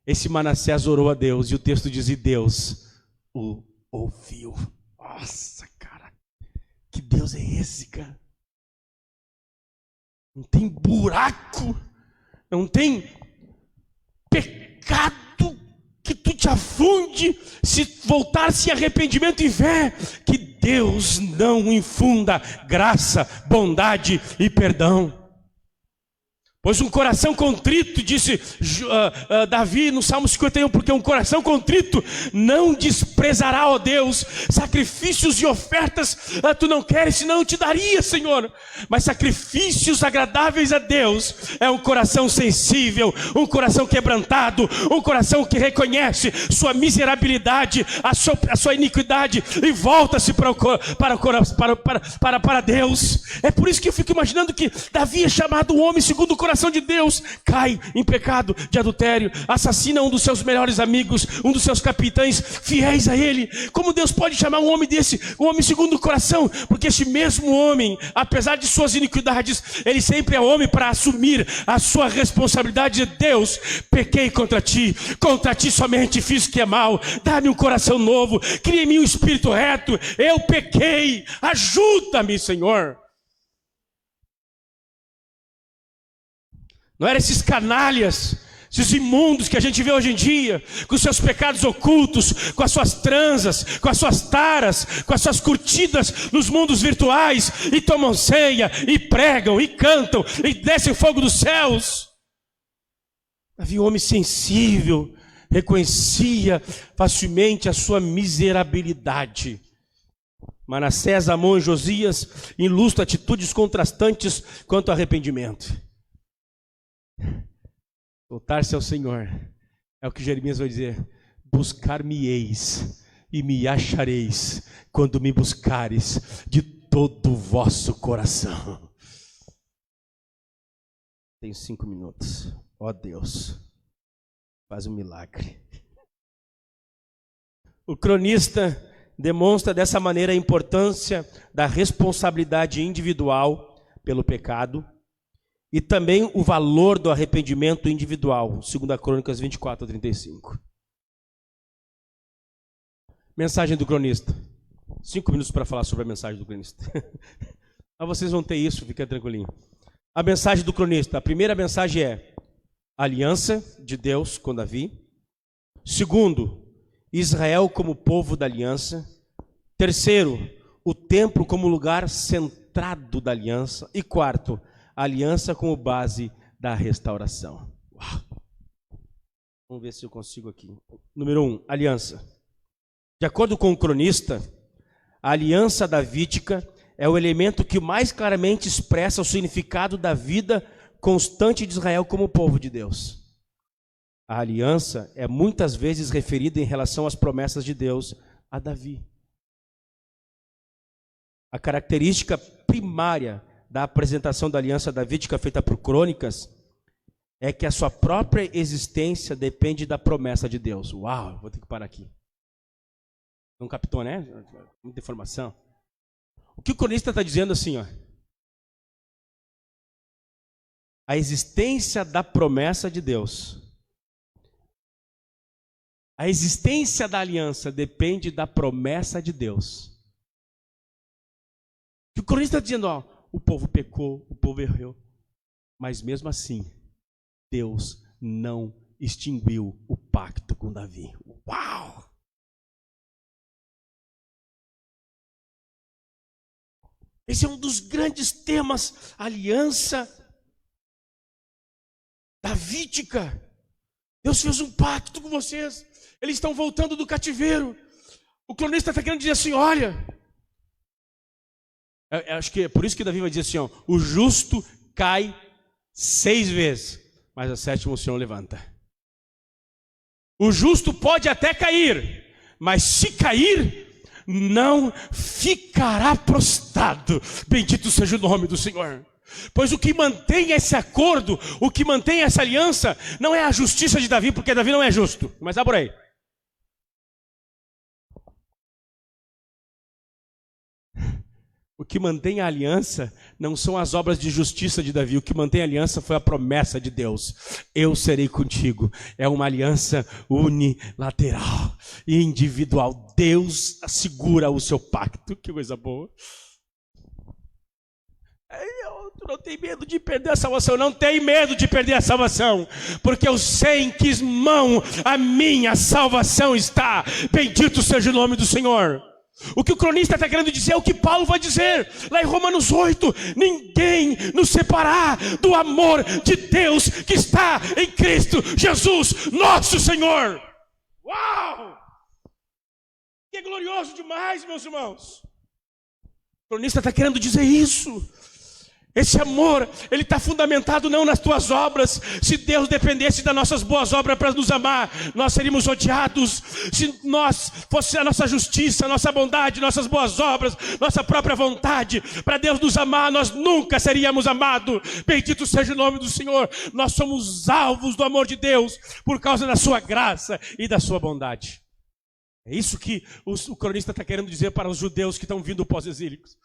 esse Manassés orou a Deus, e o texto diz, e Deus o ouviu. Nossa, cara, que Deus é esse, cara? Não tem buraco, não tem pecado que tu te afunde se voltar-se em arrependimento e fé, que Deus não infunda graça, bondade e perdão. Pois um coração contrito, disse Davi no Salmo 51, porque um coração contrito não desprezará, ó Deus, sacrifícios e ofertas tu não queres, senão eu te daria, Senhor. Mas sacrifícios agradáveis a Deus é um coração sensível, um coração quebrantado, um coração que reconhece sua miserabilidade, a sua iniquidade e volta-se para Deus. É por isso que eu fico imaginando que Davi é chamado um homem segundo o coração de Deus, cai em pecado de adultério, assassina um dos seus melhores amigos, um dos seus capitães fiéis a ele. Como Deus pode chamar um homem desse, um homem segundo o coração? Porque este mesmo homem, apesar de suas iniquidades, ele sempre é homem para assumir a sua responsabilidade de Deus. Pequei contra ti somente fiz o que é mal, dá-me um coração novo, cria em mim um espírito reto, eu pequei, ajuda-me, Senhor. Não eram esses canalhas, esses imundos que a gente vê hoje em dia, com os seus pecados ocultos, com as suas transas, com as suas taras, com as suas curtidas nos mundos virtuais, e tomam ceia, e pregam, e cantam, e descem fogo dos céus. Havia um homem sensível, reconhecia facilmente a sua miserabilidade. Manassés, Amon e Josias ilustram atitudes contrastantes quanto ao arrependimento. Voltar-se ao Senhor, é o que Jeremias vai dizer: buscar-me-eis e me achareis, quando me buscares de todo o vosso coração. Tenho 5 minutos. Ó Deus, faz um milagre. O cronista demonstra dessa maneira a importância da responsabilidade individual pelo pecado e também o valor do arrependimento individual, 2 Crônicas 24:35. Mensagem do cronista. 5 minutos para falar sobre a mensagem do cronista. Mas vocês vão ter isso, fica tranquilinho. A mensagem do cronista. A primeira mensagem é a aliança de Deus com Davi. Segundo, Israel como povo da aliança. Terceiro, o templo como lugar centrado da aliança. E quarto, a aliança como base da restauração. Uau. Vamos ver se eu consigo aqui. Número 1, aliança. De acordo com o cronista, a aliança davídica é o elemento que mais claramente expressa o significado da vida constante de Israel como povo de Deus. A aliança é muitas vezes referida em relação às promessas de Deus a Davi. A característica primária da apresentação da aliança davídica feita por Crônicas é que a sua própria existência depende da promessa de Deus. Uau, vou ter que parar aqui. Não captou, né? Muita informação. O que o cronista está dizendo assim, ó. A existência da promessa de Deus, a existência da aliança depende da promessa de Deus. O que o cronista está dizendo, ó, o povo pecou, o povo errou, mas mesmo assim, Deus não extinguiu o pacto com Davi. Uau! Esse é um dos grandes temas, aliança davídica. Deus fez um pacto com vocês, eles estão voltando do cativeiro. O cronista está querendo dizer assim, olha, Eu acho que é por isso que Davi vai dizer assim, ó, o justo cai 6 vezes, mas a 7ª o Senhor levanta. O justo pode até cair, mas se cair, não ficará prostrado. Bendito seja o nome do Senhor. Pois o que mantém esse acordo, o que mantém essa aliança, não é a justiça de Davi, porque Davi não é justo. Mas dá por aí. O que mantém a aliança não são as obras de justiça de Davi. O que mantém a aliança foi a promessa de Deus. Eu serei contigo. É uma aliança unilateral e individual. Deus assegura o seu pacto. Que coisa boa. Tu não tem medo de perder a salvação. Não tem medo de perder a salvação. Porque eu sei em que mão a minha salvação está. Bendito seja o nome do Senhor. O que o cronista está querendo dizer é o que Paulo vai dizer lá em Romanos 8: ninguém nos separar do amor de Deus que está em Cristo Jesus, nosso Senhor. Uau! Que glorioso demais, meus irmãos. O cronista está querendo dizer isso. Esse amor, ele está fundamentado não nas tuas obras. Se Deus dependesse das nossas boas obras para nos amar, nós seríamos odiados. Se nós fosse a nossa justiça, a nossa bondade, nossas boas obras, nossa própria vontade, para Deus nos amar, nós nunca seríamos amados. Bendito seja o nome do Senhor. Nós somos alvos do amor de Deus por causa da sua graça e da sua bondade. É isso que o cronista está querendo dizer para os judeus que estão vindo pós-exílicos.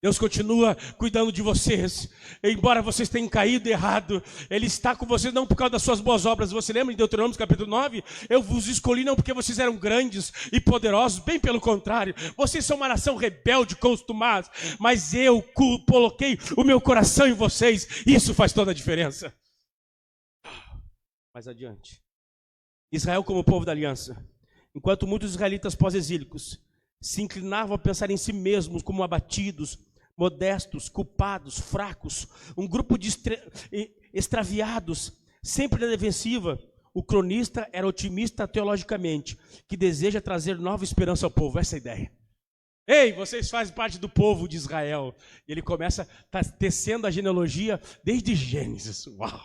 Deus continua cuidando de vocês, embora vocês tenham caído errado, Ele está com vocês não por causa das suas boas obras. Você lembra em Deuteronômio capítulo 9? Eu vos escolhi não porque vocês eram grandes e poderosos, bem pelo contrário, vocês são uma nação rebelde, contumaz, mas eu coloquei o meu coração em vocês, isso faz toda a diferença. Mais adiante, Israel como povo da aliança, enquanto muitos israelitas pós-exílicos se inclinavam a pensar em si mesmos como abatidos, modestos, culpados, fracos, um grupo de extraviados, sempre na defensiva, o cronista era otimista teologicamente, que deseja trazer nova esperança ao povo. Essa é a ideia. Ei, vocês fazem parte do povo de Israel. E ele começa tecendo a genealogia desde Gênesis. Uau!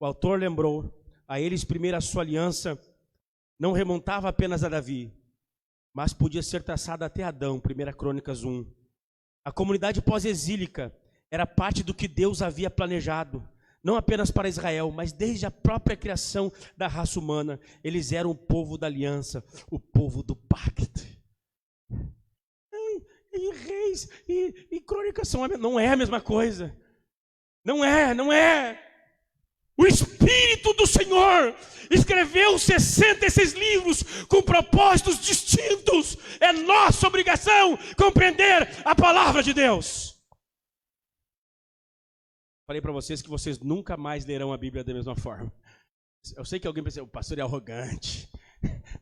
O autor lembrou a eles primeiro a sua aliança não remontava apenas a Davi, mas podia ser traçada até Adão, 1 Crônicas 1. A comunidade pós-exílica era parte do que Deus havia planejado, não apenas para Israel, mas desde a própria criação da raça humana. Eles eram o povo da aliança, o povo do pacto. E Reis e Crônicas não é a mesma coisa. Não é. O Espírito do Senhor escreveu 66 livros com propósitos distintos. É nossa obrigação compreender a palavra de Deus. Falei para vocês que vocês nunca mais lerão a Bíblia da mesma forma. Eu sei que alguém pensa, o pastor é arrogante.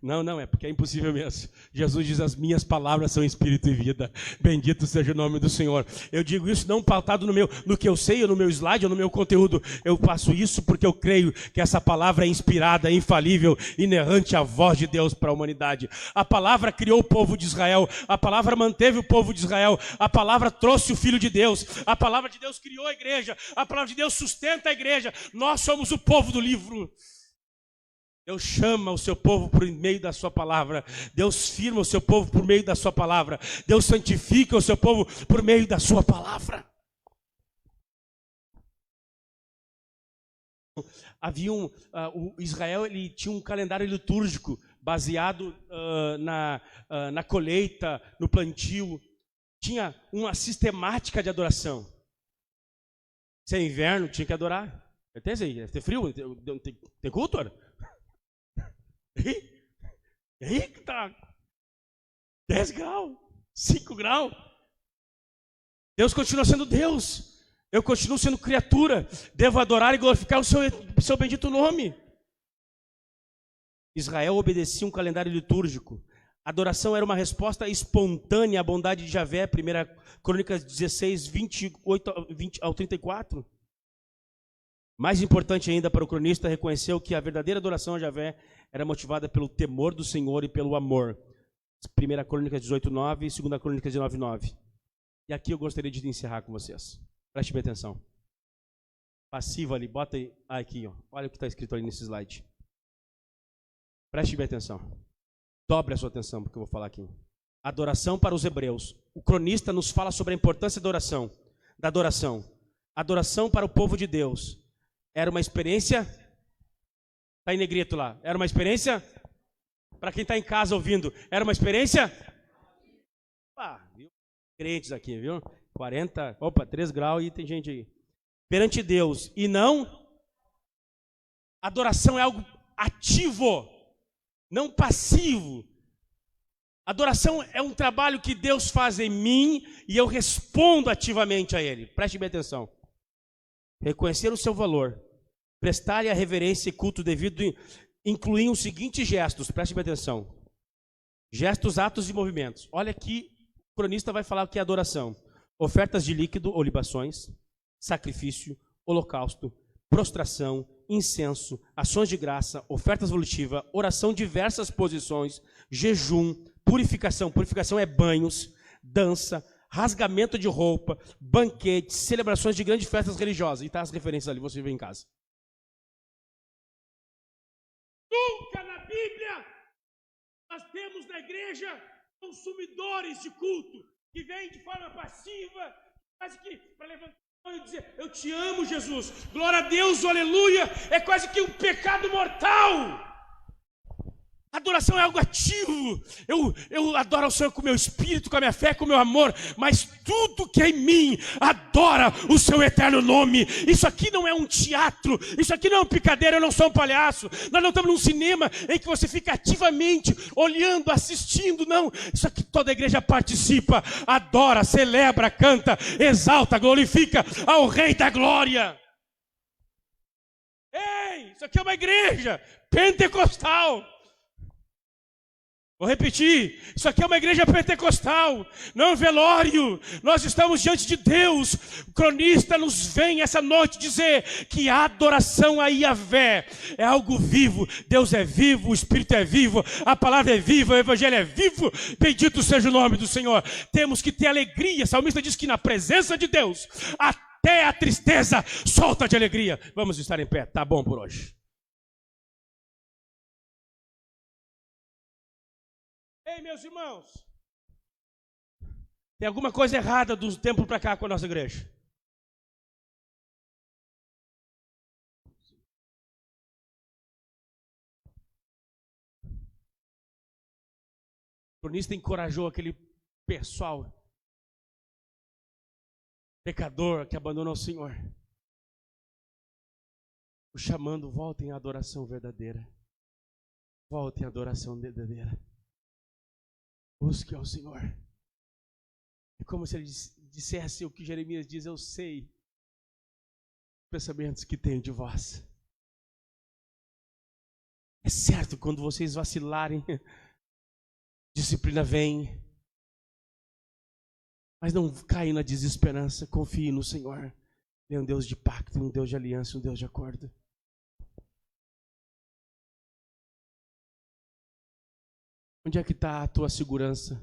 Não, é porque é impossível mesmo. Jesus diz, as minhas palavras são espírito e vida. Bendito seja o nome do Senhor. Eu digo isso não pautado no que eu sei, ou no meu slide, ou no meu conteúdo. Eu faço isso porque eu creio que essa palavra é inspirada, infalível, inerrante à voz de Deus para a humanidade. A palavra criou o povo de Israel. A palavra manteve o povo de Israel. A palavra trouxe o Filho de Deus. A palavra de Deus criou a igreja. A palavra de Deus sustenta a igreja. Nós somos o povo do livro. Deus chama o seu povo por meio da sua palavra. Deus firma o seu povo por meio da sua palavra. Deus santifica o seu povo por meio da sua palavra. O Israel ele tinha um calendário litúrgico baseado na colheita, no plantio. Tinha uma sistemática de adoração. Se é inverno, tinha que adorar. Deve ter frio, tem culto? E aí que tá 10 graus, 5 graus. Deus continua sendo Deus. Eu continuo sendo criatura. Devo adorar e glorificar o seu bendito nome. Israel obedecia um calendário litúrgico. A adoração era uma resposta espontânea à bondade de Javé. 1 Crônicas 16, 28 ao 34. Mais importante ainda para o cronista, reconheceu que a verdadeira adoração a Javé era motivada pelo temor do Senhor e pelo amor. 1 Crônicas 18:9 e 2 Crônicas 19:9. E aqui eu gostaria de encerrar com vocês. Preste bem atenção. Passivo ali, bota aí. Aqui, ó. Olha o que está escrito ali nesse slide. Preste bem atenção. Dobre a sua atenção, porque eu vou falar aqui. Adoração para os hebreus. O cronista nos fala sobre a importância da adoração. Adoração para o povo de Deus. Era uma experiência... Está em negrito lá. Era uma experiência... Para quem está em casa ouvindo, era uma experiência... viu? Crentes aqui, viu? 3 graus e tem gente aí. Perante Deus. E não... Adoração é algo ativo, não passivo. Adoração é um trabalho que Deus faz em mim e eu respondo ativamente a Ele. Preste bem atenção. Reconhecer o seu valor, prestar-lhe a reverência e culto devido, incluem os seguintes gestos. Preste bem atenção. Gestos, atos e movimentos. Olha aqui, o cronista vai falar o que é adoração. Ofertas de líquido ou libações, sacrifício, holocausto, prostração, incenso, ações de graça, ofertas volitivas, oração, diversas posições, jejum, purificação. Purificação é banhos, dança, rasgamento de roupa, banquetes, celebrações de grandes festas religiosas. E tá as referências ali, você vê em casa. Nunca na Bíblia nós temos na igreja consumidores de culto que vêm de forma passiva, quase que para levantar e dizer, eu te amo, Jesus, glória a Deus, aleluia, é quase que um pecado mortal. Adoração é algo ativo. Eu adoro ao Senhor com o meu espírito, com a minha fé, com o meu amor, mas tudo que é em mim adora o seu eterno nome. Isso aqui não é um teatro, isso aqui não é um picadeiro, eu não sou um palhaço. Nós não estamos num cinema em que você fica ativamente olhando, assistindo, não. Isso aqui toda a igreja participa, adora, celebra, canta, exalta, glorifica ao Rei da Glória. Ei, isso aqui é uma igreja pentecostal. Vou repetir, isso aqui é uma igreja pentecostal, não é um velório. Nós estamos diante de Deus. O cronista nos vem essa noite dizer que a adoração a Yahvé é algo vivo. Deus é vivo, o Espírito é vivo, a palavra é viva, o Evangelho é vivo. Bendito seja o nome do Senhor. Temos que ter alegria. O salmista diz que na presença de Deus, até a tristeza solta de alegria. Vamos estar em pé, tá bom por hoje. Ei, meus irmãos, tem alguma coisa errada do tempo para cá com a nossa igreja? O cronista encorajou aquele pessoal pecador que abandonou o Senhor, o chamando, voltem à adoração verdadeira. Voltem à adoração verdadeira. Busque ao Senhor. É como se ele dissesse o que Jeremias diz, eu sei os pensamentos que tenho de vós. É certo, quando vocês vacilarem, disciplina vem. Mas não caia na desesperança, confie no Senhor. Ele é um Deus de pacto, um Deus de aliança, um Deus de acordo. Onde é que está a tua segurança?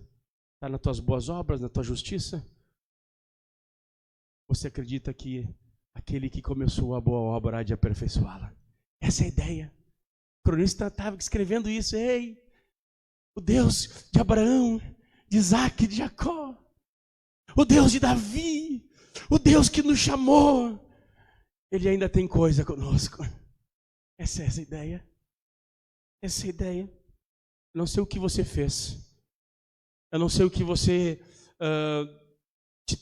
Está nas tuas boas obras, na tua justiça? Você acredita que aquele que começou a boa obra há de aperfeiçoá-la? Essa é a ideia. O cronista estava escrevendo isso. Ei, o Deus de Abraão, de Isaac, de Jacó, o Deus de Davi, o Deus que nos chamou, Ele ainda tem coisa conosco. Essa é a ideia. Essa é a ideia. Eu não sei o que você fez. Eu não sei o que você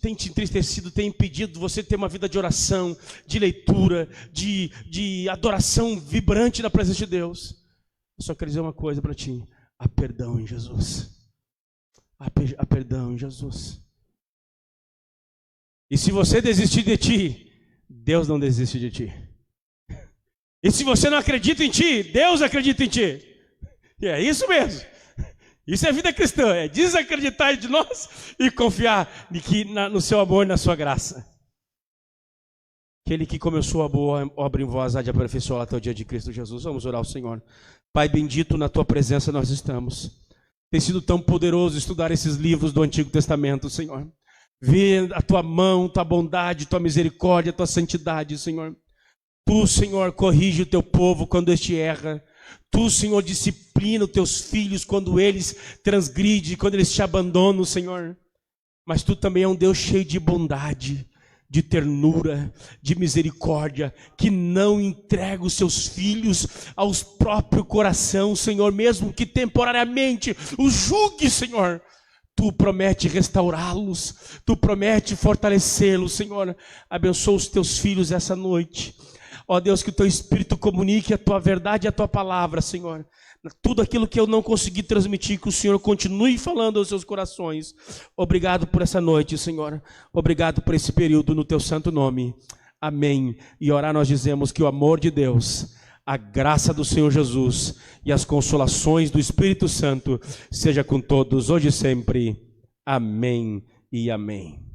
tem te entristecido, tem impedido você ter uma vida de oração, de leitura, de adoração vibrante na presença de Deus. Eu só quero dizer uma coisa para ti. Há perdão em Jesus. Há perdão em Jesus. E se você desistir de ti, Deus não desiste de ti. E se você não acredita em ti, Deus acredita em ti. E é isso mesmo. Isso é vida cristã. É desacreditar de nós e confiar no seu amor e na sua graça. Aquele que começou a boa obra em vós há de aperfeiçoá-la até o dia de Cristo Jesus. Vamos orar ao Senhor. Pai bendito, na tua presença nós estamos. Tem sido tão poderoso estudar esses livros do Antigo Testamento, Senhor. Ver a tua mão, tua bondade, tua misericórdia, tua santidade, Senhor. Tu, Senhor, corrige o teu povo quando este erra. Tu, Senhor, disciplina os teus filhos quando eles transgridem, quando eles te abandonam, Senhor. Mas tu também é um Deus cheio de bondade, de ternura, de misericórdia, que não entrega os seus filhos aos próprio coração, Senhor, mesmo que temporariamente os julgue, Senhor. Tu promete restaurá-los, tu promete fortalecê-los, Senhor. Abençoa os teus filhos essa noite. Ó Deus, que o teu Espírito comunique a tua verdade e a tua palavra, Senhor. Tudo aquilo que eu não consegui transmitir, que o Senhor continue falando aos seus corações. Obrigado por essa noite, Senhor. Obrigado por esse período no teu santo nome. Amém. E orar nós dizemos que o amor de Deus, a graça do Senhor Jesus e as consolações do Espírito Santo seja com todos, hoje e sempre. Amém e amém.